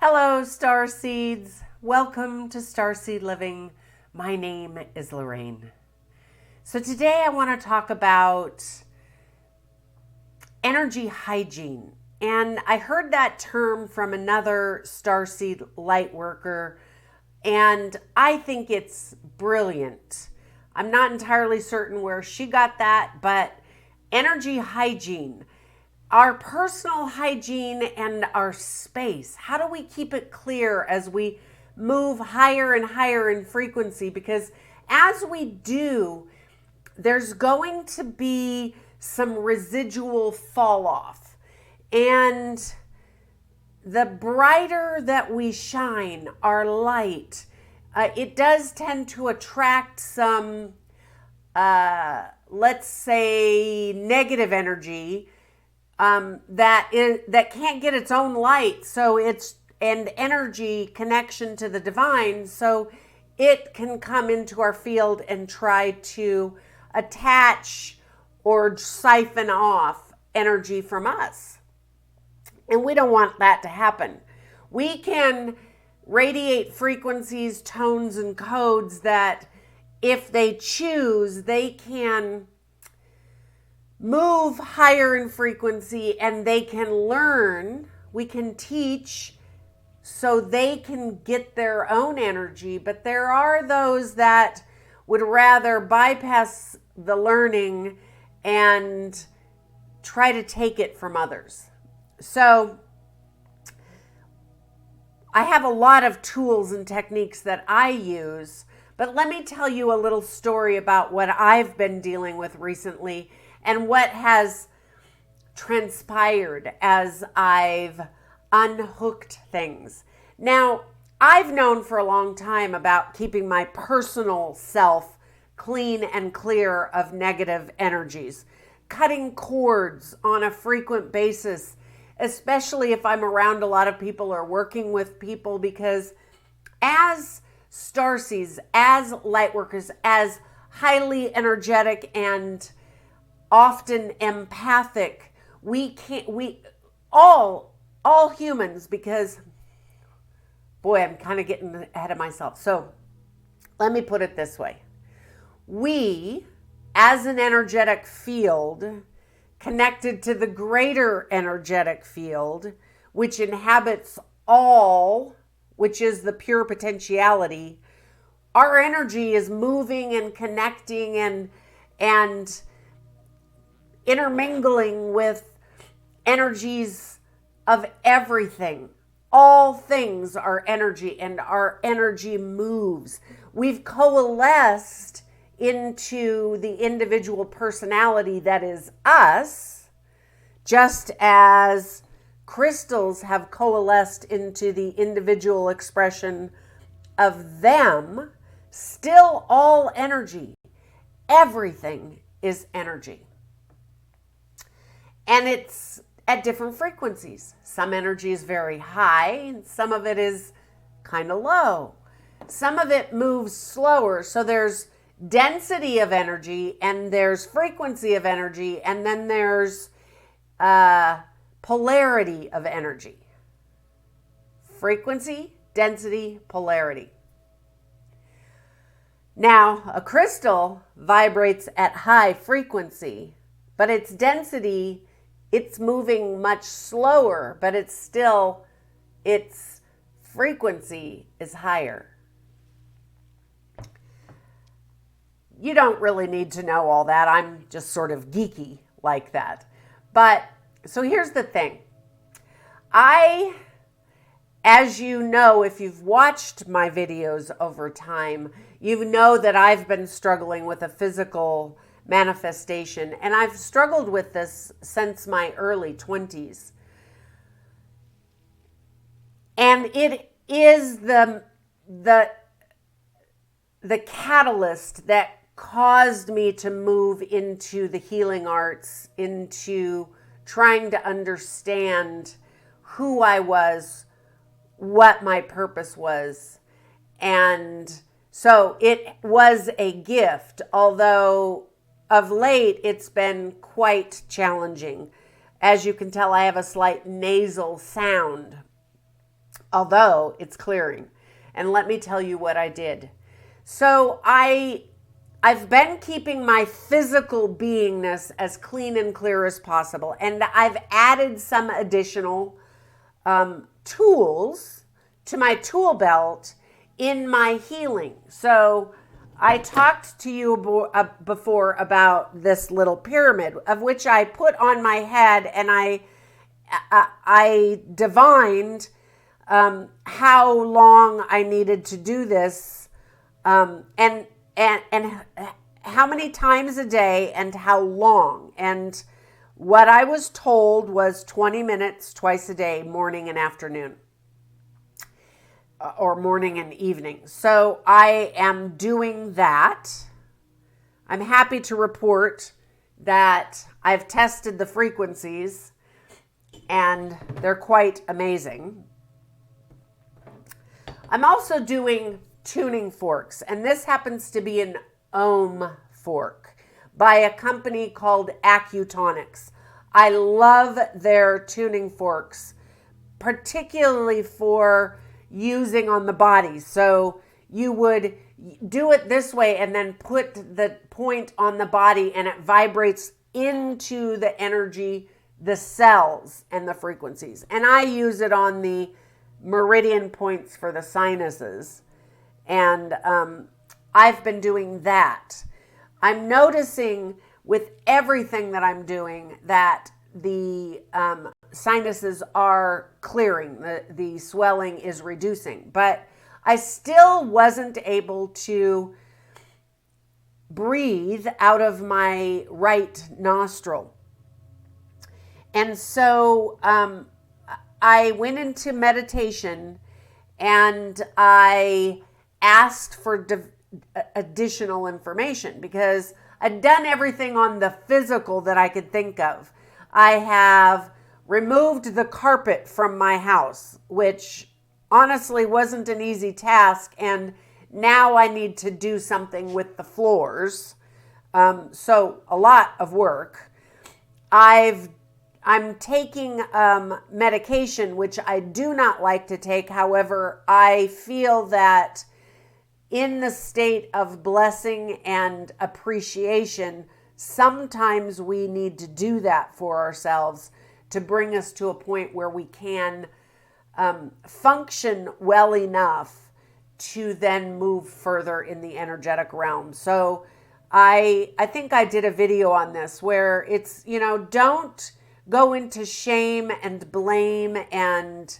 Hello, StarSeeds. Welcome to StarSeed Living. My name is Lorraine. So today I want to talk about energy hygiene. And I heard that term from another StarSeed light worker, and I think it's brilliant. I'm not entirely certain where she got that, but energy hygiene. Our personal hygiene and our space. How do we keep it clear as we move higher and higher in frequency? Because as we do, there's going to be some residual fall off. And the brighter that we shine, our light, it does tend to attract some, let's say, negative energy that can't get its own light, so it's an energy connection to the divine, so it can come into our field and try to attach or siphon off energy from us. And we don't want that to happen. We can radiate frequencies, tones, and codes that, if they choose, they can move higher in frequency, and they can learn, we can teach so they can get their own energy. But there are those that would rather bypass the learning and try to take it from others. So I have a lot of tools and techniques that I use, but let me tell you a little story about what I've been dealing with recently and what has transpired as I've unhooked things. Now, I've known for a long time about keeping my personal self clean and clear of negative energies, cutting cords on a frequent basis, especially if I'm around a lot of people or working with people, because as starseeds, as light workers, as highly energetic and often empathic, we all humans, because boy, I'm kind of getting ahead of myself. So let me put it this way. We, as an energetic field connected to the greater energetic field, which inhabits all, which is the pure potentiality, our energy is moving and connecting and intermingling with energies of everything. All things are energy, and our energy moves. We've coalesced into the individual personality that is us, just as crystals have coalesced into the individual expression of them. Still all energy. Everything is energy. And it's at different frequencies. Some energy is very high, and some of it is kind of low. Some of it moves slower. So there's density of energy, and there's frequency of energy, and then there's polarity of energy. Frequency, density, polarity. Now, a crystal vibrates at high frequency, but its density, it's moving much slower, but it's still, its frequency is higher. You don't really need to know all that. I'm just sort of geeky like that. But, so here's the thing. As you know, if you've watched my videos over time, you know that I've been struggling with a physical manifestation, and I've struggled with this since my early 20s. And it is the catalyst that caused me to move into the healing arts, into trying to understand who I was, what my purpose was. And so it was a gift, although of late it's been quite challenging. As you can tell, I have a slight nasal sound. although it's clearing. And let me tell you what I did. So I've been keeping my physical beingness as clean and clear as possible. And I've added some additional tools to my tool belt in my healing. So I talked to you before about this little pyramid, of which I put on my head, and I divined how long I needed to do this, and how many times a day and how long. And what I was told was 20 minutes twice a day, morning and afternoon, or morning and evening. So I am doing that. I'm happy to report that I've tested the frequencies and they're quite amazing. I'm also doing tuning forks, and this happens to be an ohm fork by a company called Acutonics. I love their tuning forks, particularly for using on the body. So you would do it this way and then put the point on the body, and it vibrates into the energy, the cells, and the frequencies. And I use it on the meridian points for the sinuses. And I've been doing that. I'm noticing with everything that I'm doing that the sinuses are clearing, the swelling is reducing, but I still wasn't able to breathe out of my right nostril. And so I went into meditation and I asked for additional information because I'd done everything on the physical that I could think of. I have removed the carpet from my house, which honestly wasn't an easy task, and now I need to do something with the floors. So a lot of work. I'm taking medication, which I do not like to take. However, I feel that in the state of blessing and appreciation, sometimes we need to do that for ourselves to bring us to a point where we can function well enough to then move further in the energetic realm. So I think I did a video on this where it's, don't go into shame and blame and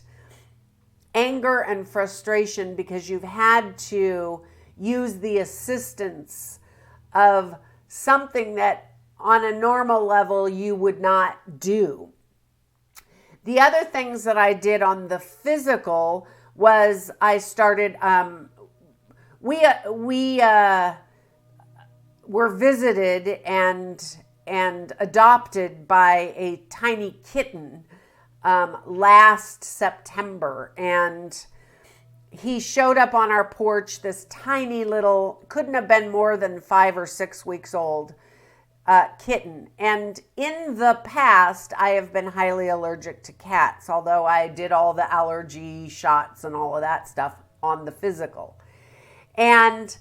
anger and frustration because you've had to use the assistance of something that on a normal level you would not do. The other things that I did on the physical was I started, we were visited and adopted by a tiny kitten last September, and he showed up on our porch, this tiny little, couldn't have been more than 5 or 6 weeks old kitten. And in the past, I have been highly allergic to cats, although I did all the allergy shots and all of that stuff on the physical. And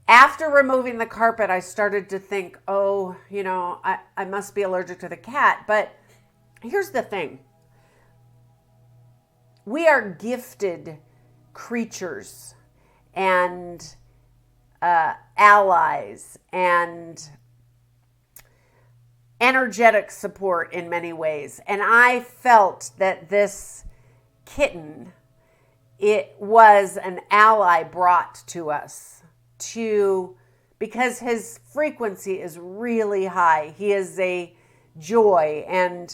after removing the carpet, I started to think, I must be allergic to the cat. But here's the thing. We are gifted creatures and allies and energetic support in many ways. And I felt that this kitten, it was an ally brought to us because his frequency is really high. He is a joy. And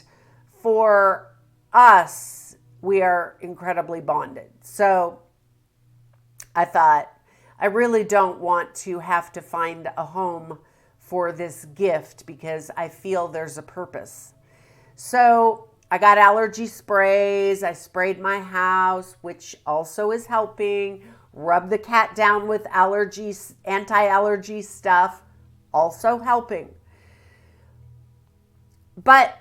for us, we are incredibly bonded. So I thought, I really don't want to have to find a home for this gift because I feel there's a purpose. So I got allergy sprays. I sprayed my house, which also is helping. Rub the cat down with allergies, anti-allergy stuff, also helping. But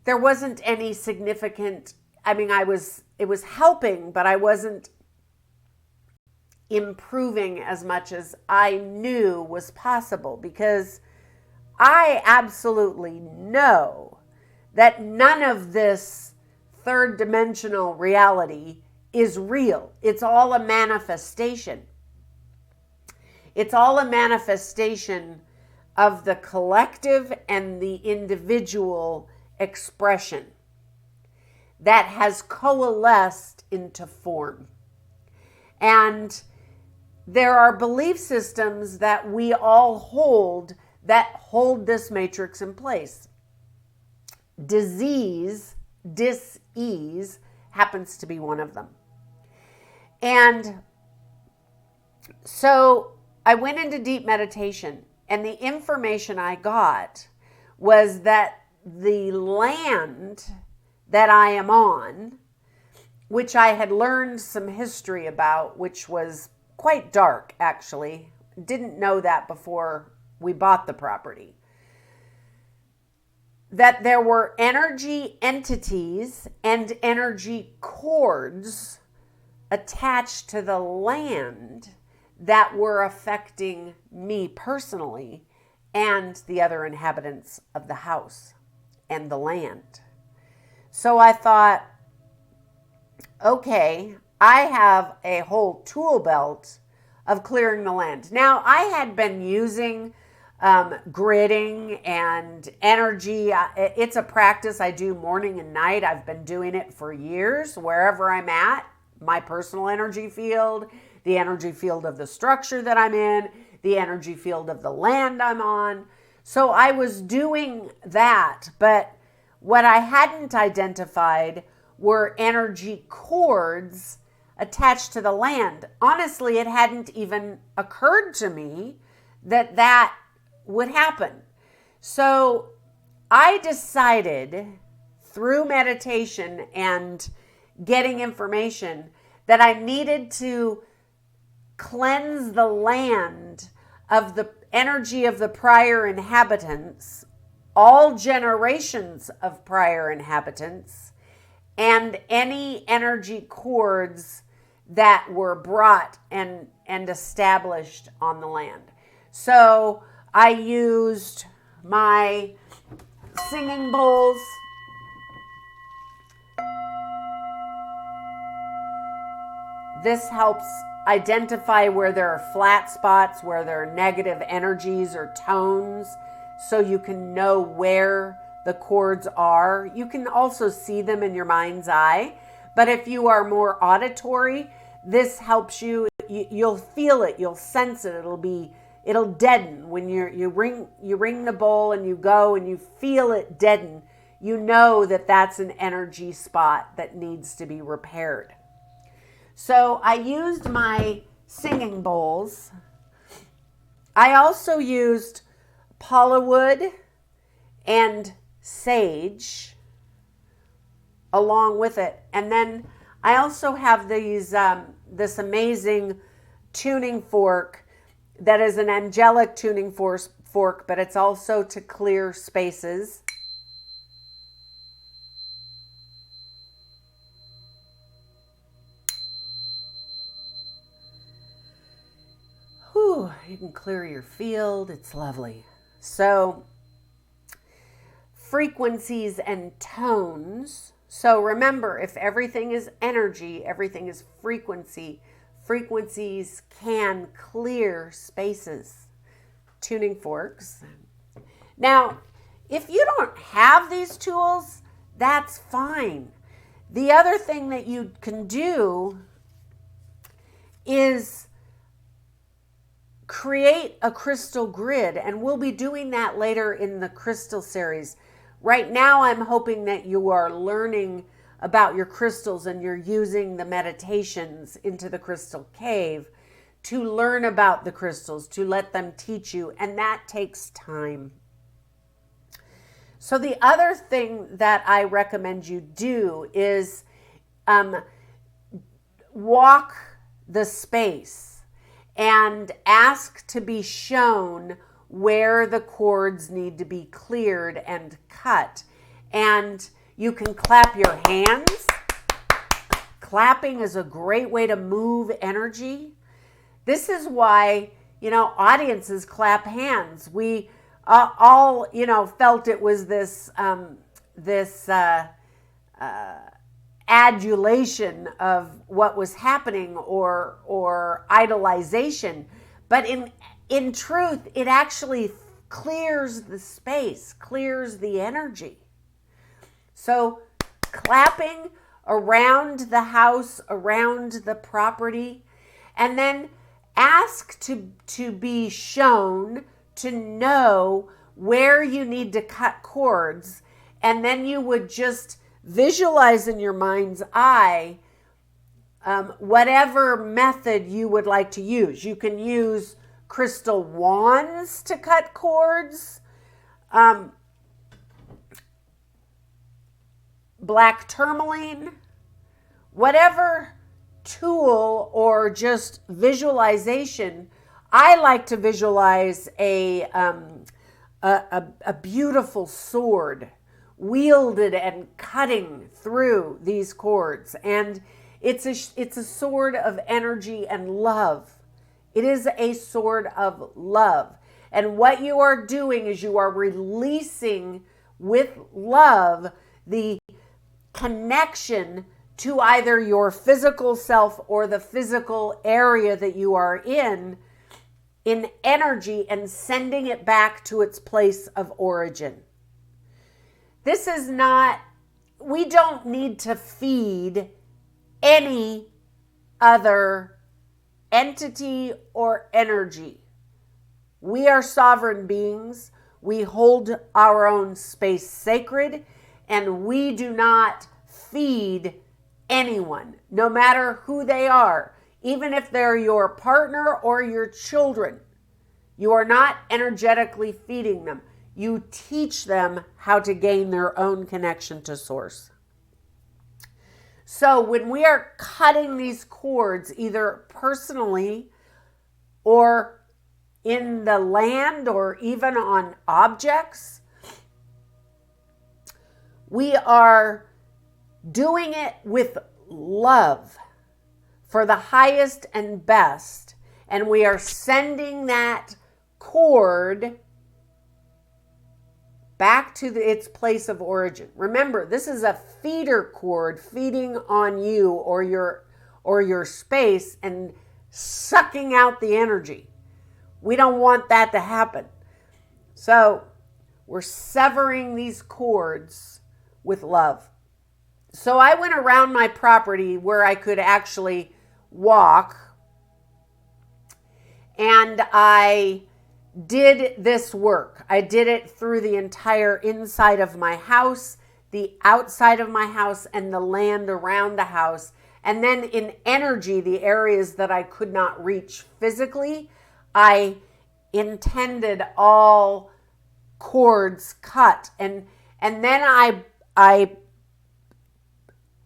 there wasn't any significant, I was was helping, but I wasn't improving as much as I knew was possible, because I absolutely know that none of this third dimensional reality is real. It's all a manifestation. It's all a manifestation of the collective and the individual expression that has coalesced into form. And there are belief systems that we all hold that hold this matrix in place. Dis-ease happens to be one of them. And so I went into deep meditation, and the information I got was that the land that I am on, which I had learned some history about, which was quite dark, actually. Didn't know that before we bought the property. That there were energy entities and energy cords attached to the land that were affecting me personally and the other inhabitants of the house and the land. So I thought, okay, I have a whole tool belt of clearing the land. Now, I had been using gridding and energy. It's a practice I do morning and night. I've been doing it for years, wherever I'm at, my personal energy field, the energy field of the structure that I'm in, the energy field of the land I'm on. So I was doing that, but what I hadn't identified were energy cords attached to the land. Honestly, it hadn't even occurred to me that that would happen. So I decided through meditation and getting information that I needed to cleanse the land of the energy of the prior inhabitants, all generations of prior inhabitants, and any energy cords that were brought and established on the land. So I used my singing bowls. This helps identify where there are flat spots, where there are negative energies or tones, so you can know where the chords are. You can also see them in your mind's eye, but if you are more auditory, this helps you. You'll feel it, you'll sense it. It'll deaden when you ring the bowl and you go and you feel it deaden. You know that that's an energy spot that needs to be repaired. So I used my singing bowls. I also used Paula and sage along with it. And then I also have this amazing tuning fork that is an angelic tuning fork, but it's also to clear spaces. Whew, you can clear your field. It's lovely. So frequencies and tones. So remember, if everything is energy, everything is frequency. Frequencies can clear spaces. Tuning forks. Now, if you don't have these tools, that's fine. The other thing that you can do is create a crystal grid, and we'll be doing that later in the crystal series. Right now, I'm hoping that you are learning about your crystals and you're using the meditations into the crystal cave to learn about the crystals, to let them teach you, and that takes time. So the other thing that I recommend you do is walk the space and ask to be shown where the cords need to be cleared and cut. And you can clap your hands clapping is a great way to move energy. This is why, audiences clap hands. We all, felt it was this adulation of what was happening or idolization. But in truth, it actually clears the space, clears the energy. So clapping around the house, around the property, and then ask to be shown, to know where you need to cut cords, and then you would just visualize in your mind's eye whatever method you would like to use. You can use crystal wands to cut cords, black tourmaline, whatever tool or just visualization. I like to visualize a beautiful sword wielded and cutting through these cords, and it's a sword of energy and love. It is a sword of love, and what you are doing is you are releasing with love the connection to either your physical self or the physical area that you are in energy, and sending it back to its place of origin. This is not, we don't need to feed any other entity or energy. We are sovereign beings. We hold our own space sacred, and we do not feed anyone, no matter who they are, even if they're your partner or your children. You are not energetically feeding them. You teach them how to gain their own connection to source. So when we are cutting these cords, either personally or in the land or even on objects, we are doing it with love for the highest and best, and we are sending that cord back to its place of origin. Remember, this is a feeder cord feeding on you or your space and sucking out the energy. We don't want that to happen. So we're severing these cords with love. So I went around my property where I could actually walk, and I did this work. I did it through the entire inside of my house, the outside of my house, and the land around the house. And then in energy, the areas that I could not reach physically, I intended all cords cut. And then I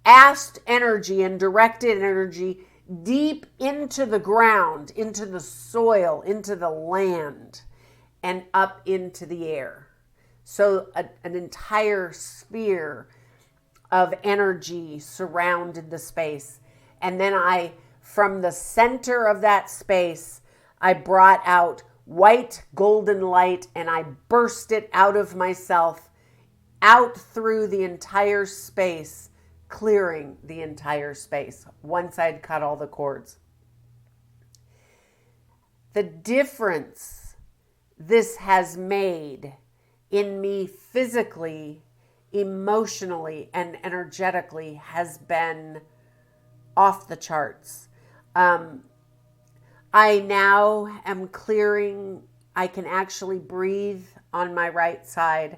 asked energy and directed energy deep into the ground, into the soil, into the land, and up into the air. So an entire sphere of energy surrounded the space. And then from the center of that space, I brought out white golden light, and I burst it out of myself, out through the entire space, clearing the entire space once I'd cut all the cords. The difference this has made in me physically, emotionally, and energetically has been off the charts. I now am clearing. I can actually breathe on my right side.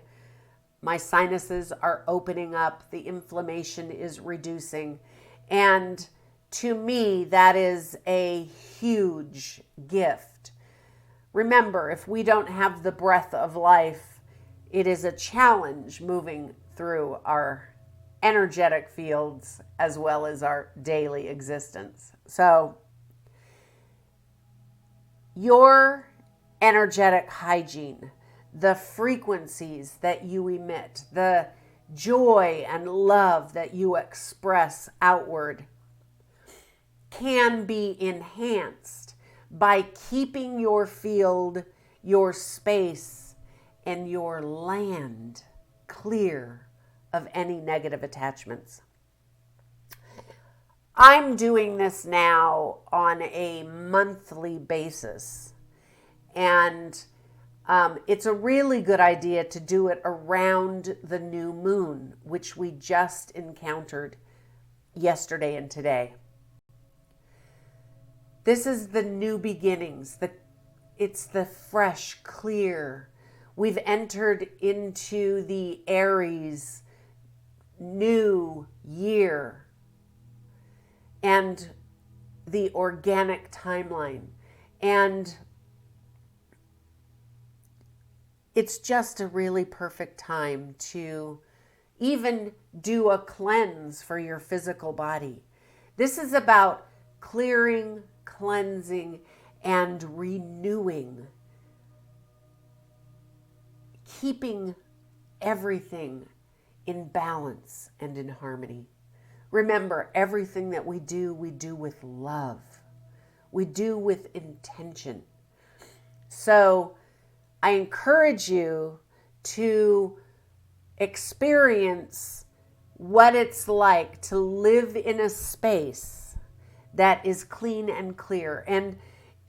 My sinuses are opening up. The inflammation is reducing. And to me, that is a huge gift. Remember, if we don't have the breath of life, it is a challenge moving through our energetic fields as well as our daily existence. So, your energetic hygiene, the frequencies that you emit, the joy and love that you express outward, can be enhanced by keeping your field, your space, and your land clear of any negative attachments. I'm doing this now on a monthly basis, and it's a really good idea to do it around the new moon, which we just encountered yesterday and today. This is the new beginnings. It's the fresh, clear. We've entered into the Aries new year and the organic timeline. And it's just a really perfect time to even do a cleanse for your physical body. This is about clearing, cleansing, and renewing, keeping everything in balance and in harmony. Remember, everything that we do with love. We do with intention. So I encourage you to experience what it's like to live in a space that is clean and clear. And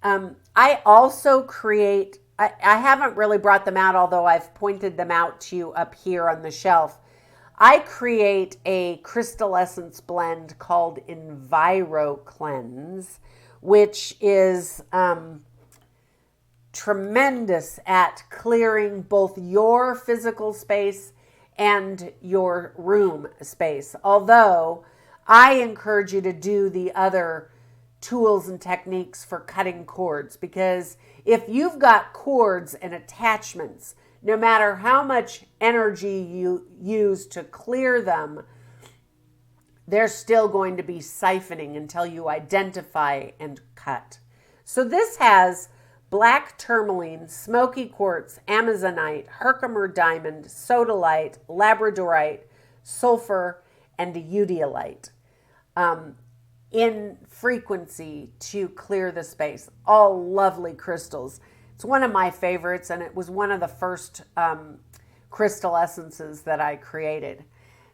I also create, I haven't really brought them out, although I've pointed them out to you up here on the shelf. I create a crystal essence blend called Enviro Cleanse, which is tremendous at clearing both your physical space and your room space. Although I encourage you to do the other tools and techniques for cutting cords, because if you've got cords and attachments, no matter how much energy you use to clear them, they're still going to be siphoning until you identify and cut. So this has black tourmaline, smoky quartz, amazonite, Herkimer diamond, sodalite, labradorite, sulfur, and eudialyte in frequency to clear the space. All lovely crystals. It's one of my favorites, and it was one of the first crystal essences that I created.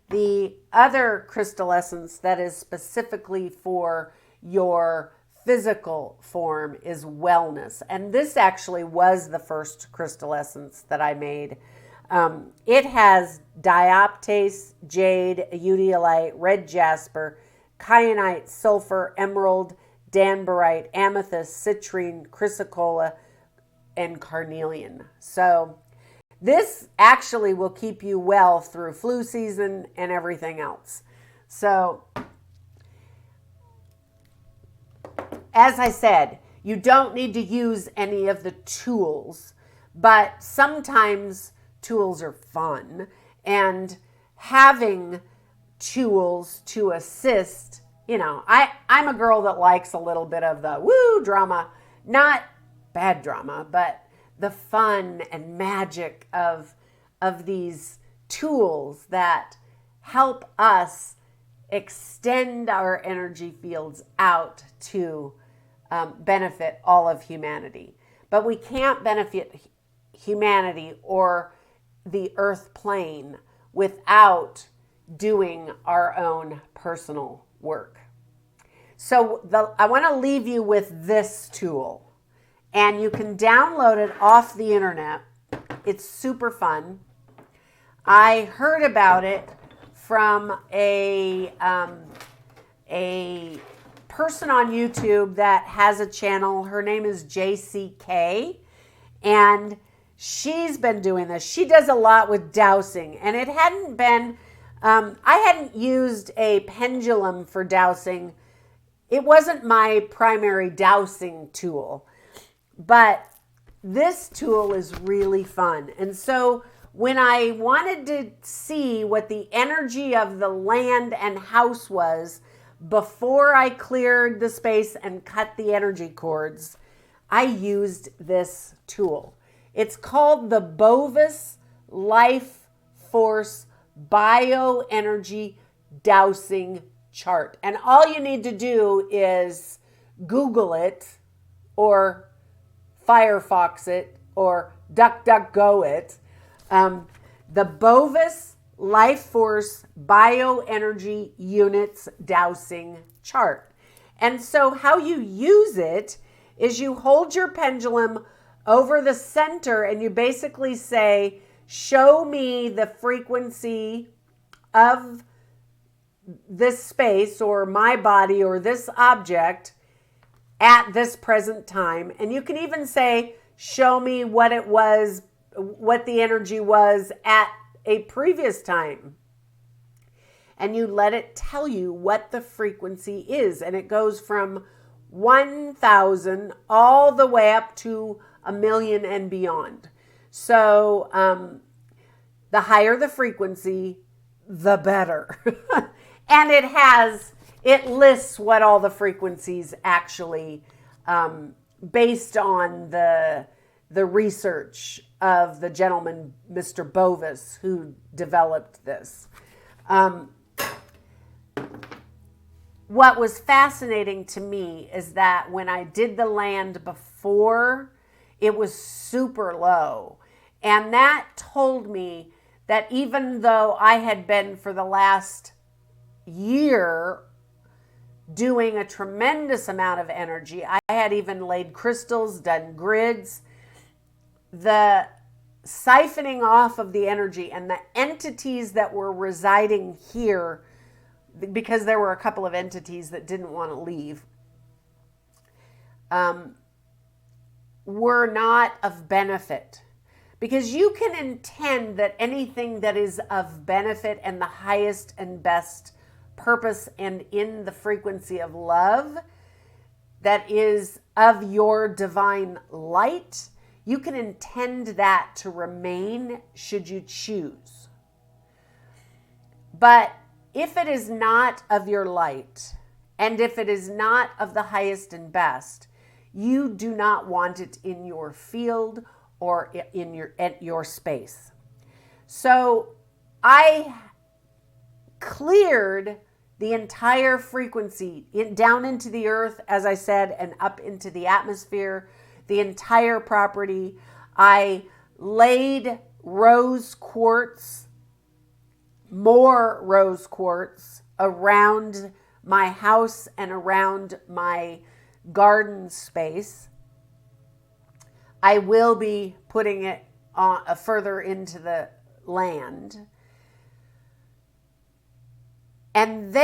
The other crystal essence that is specifically for your physical form is wellness. And this actually was the first crystal essence that I made. It has dioptase, jade, eudialyte, red jasper, kyanite, sulfur, emerald, danbarite, amethyst, citrine, chrysocolla, and carnelian. So this actually will keep you well through flu season and everything else. So as I said, you don't need to use any of the tools, but sometimes tools are fun, and having tools to assist, I'm a girl that likes a little bit of the woo drama, not bad drama, but the fun and magic of these tools that help us extend our energy fields out to benefit all of humanity. But we can't benefit humanity or the earth plane without doing our own personal work. So I want to leave you with this tool, and you can download it off the internet. It's super fun. I heard about it from a person on YouTube that has a channel. Her name is JCK, and she's been doing this. She does a lot with dowsing, and it hadn't been, I hadn't used a pendulum for dowsing. It wasn't my primary dowsing tool, but this tool is really fun. And so when I wanted to see what the energy of the land and house was before I cleared the space and cut the energy cords, I used this tool. It's called the Bovis Life Force Bioenergy Dowsing chart. And all you need to do is Google it or Firefox it or DuckDuckGo it. The Bovis Life Force Bioenergy Units Dowsing Chart. And so how you use it is you hold your pendulum over the center and you basically say, show me the frequency of this space or my body or this object at this present time. And you can even say, show me what it was, what the energy was at a previous time. And you let it tell you what the frequency is. And it goes from 1,000 all the way up to 1,000,000 and beyond. So the higher the frequency, the better. And it lists what all the frequencies actually, based on the research of the gentleman, Mr. Bovis, who developed this. What was fascinating to me is that when I did the land before, it was super low. And that told me that even though I had been for the last year doing a tremendous amount of energy, I had even laid crystals, done grids, the siphoning off of the energy and the entities that were residing here, because there were a couple of entities that didn't want to leave, were not of benefit. Because you can intend that anything that is of benefit and the highest and best purpose and in the frequency of love that is of your divine light, you can intend that to remain should you choose. But if it is not of your light, and if it is not of the highest and best, you do not want it in your field or in your space. So I cleared the entire frequency down into the earth, as I said, and up into the atmosphere, the entire property. I laid rose quartz, more rose quartz around my house and around my garden space. I will be putting it on, further into the land. And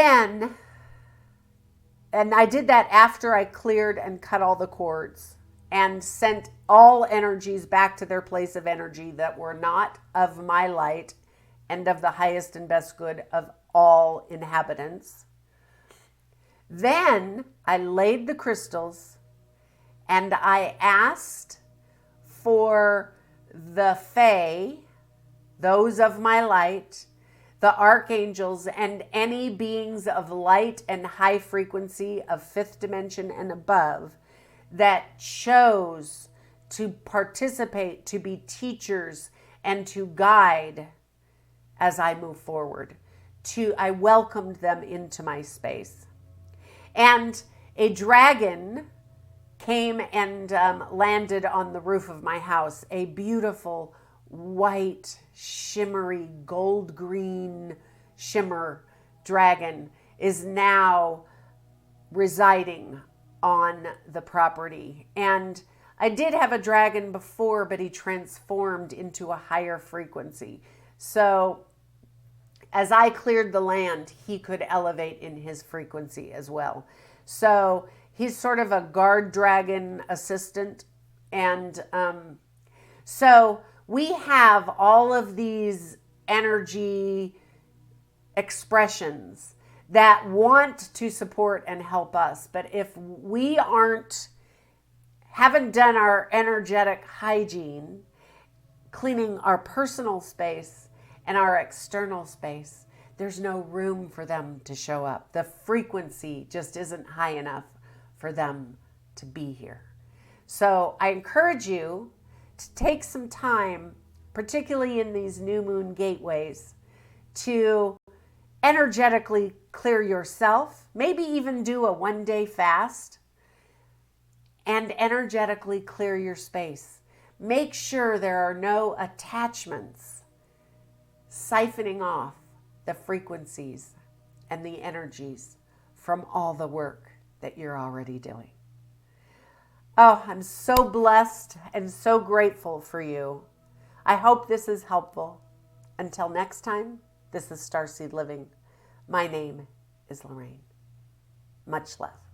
I did that after I cleared and cut all the cords and sent all energies back to their place of energy that were not of my light and of the highest and best good of all inhabitants. Then I laid the crystals and I asked for the Fae, those of my light, the archangels, and any beings of light and high frequency of fifth dimension and above that chose to participate, to be teachers, and to guide as I move forward. I welcomed them into my space. And a dragon came and landed on the roof of my house, a beautiful white, shimmery, gold green shimmer dragon is now residing on the property. And I did have a dragon before, but he transformed into a higher frequency. So as I cleared the land, he could elevate in his frequency as well. So he's sort of a guard dragon assistant. And so we have all of these energy expressions that want to support and help us. But if we haven't done our energetic hygiene, cleaning our personal space and our external space, there's no room for them to show up. The frequency just isn't high enough for them to be here. So I encourage you to take some time, particularly in these new moon gateways, to energetically clear yourself, maybe even do a 1-day fast, and energetically clear your space. Make sure there are no attachments siphoning off the frequencies and the energies from all the work that you're already doing. Oh, I'm so blessed and so grateful for you. I hope this is helpful. Until next time, this is StarSeed Living. My name is Lorraine. Much love.